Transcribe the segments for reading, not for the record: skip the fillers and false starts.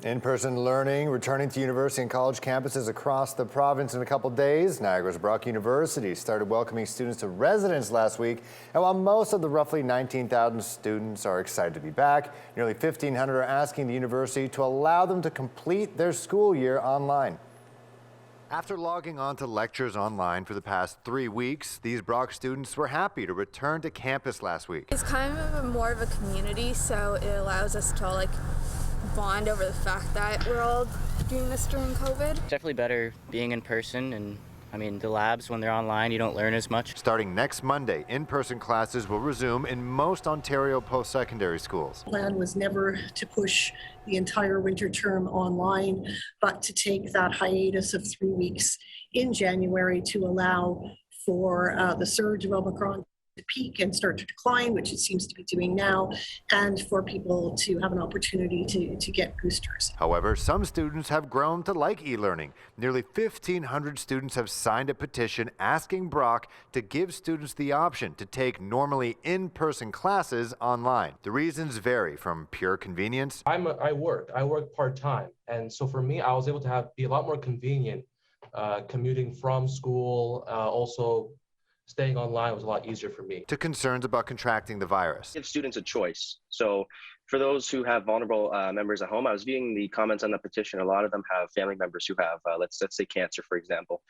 In-person learning returning to university and college campuses across the province in a couple days. Niagara's Brock University started welcoming students to residence last week. And while most of the roughly 19,000 students are excited to be back, nearly 1,500 are asking the university to allow them to complete their school year online. After logging on to lectures online for the past 3 weeks, these Brock students were happy to return to campus last week. It's kind of more of a community, so it allows us to bond over the fact that we're all doing this during COVID. Definitely better being in person, and the labs, when they're online, you don't learn as much. Starting next Monday, in-person classes will resume in most Ontario post-secondary schools. The plan was never to push the entire winter term online, but to take that hiatus of 3 weeks in January to allow for the surge of Omicron to peak and start to decline, which it seems to be doing now, and for people to have an opportunity to get boosters. However, some students have grown to like e-learning. Nearly 1,500 students have signed a petition asking Brock to give students the option to take normally in-person classes online. The reasons vary from pure convenience. I work part-time, and so for me, I was able to be a lot more convenient commuting from school, also staying online was a lot easier for me. To concerns about contracting the virus. Give students a choice. So for those who have vulnerable members at home, I was viewing the comments on the petition. A lot of them have family members who have, let's say, cancer, for example.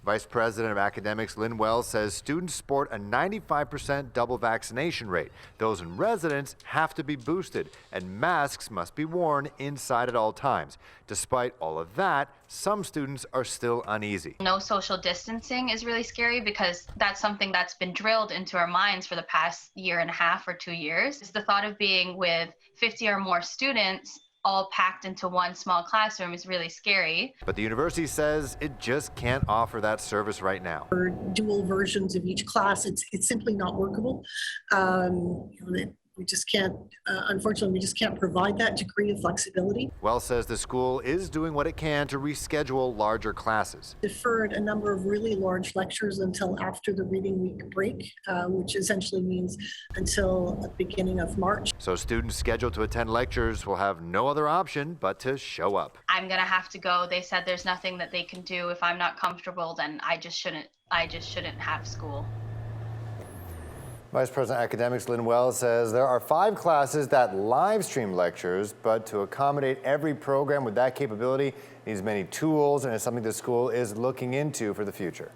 Vice President of Academics Lynn Wells says students sport a 95% double vaccination rate. Those in residence have to be boosted, and masks must be worn inside at all times. Despite all of that, some students are still uneasy. No social distancing is really scary because that's something that's been drilled into our minds for the past year and a half or 2 years. It's the thought of being with 50 or more students all packed into one small classroom is really scary. But the university says it just can't offer that service right now. For dual versions of each class, it's simply not workable. We just can't, unfortunately, we just can't provide that degree of flexibility. Wells says the school is doing what it can to reschedule larger classes. Deferred a number of really large lectures until after the reading week break, which essentially means until the beginning of March. So students scheduled to attend lectures will have no other option but to show up. I'm gonna have to go. They said there's nothing that they can do. If I'm not comfortable, then I just shouldn't have school. Vice President of Academics Lynn Wells says there are 5 classes that live stream lectures, but to accommodate every program with that capability needs many tools, and it's something the school is looking into for the future.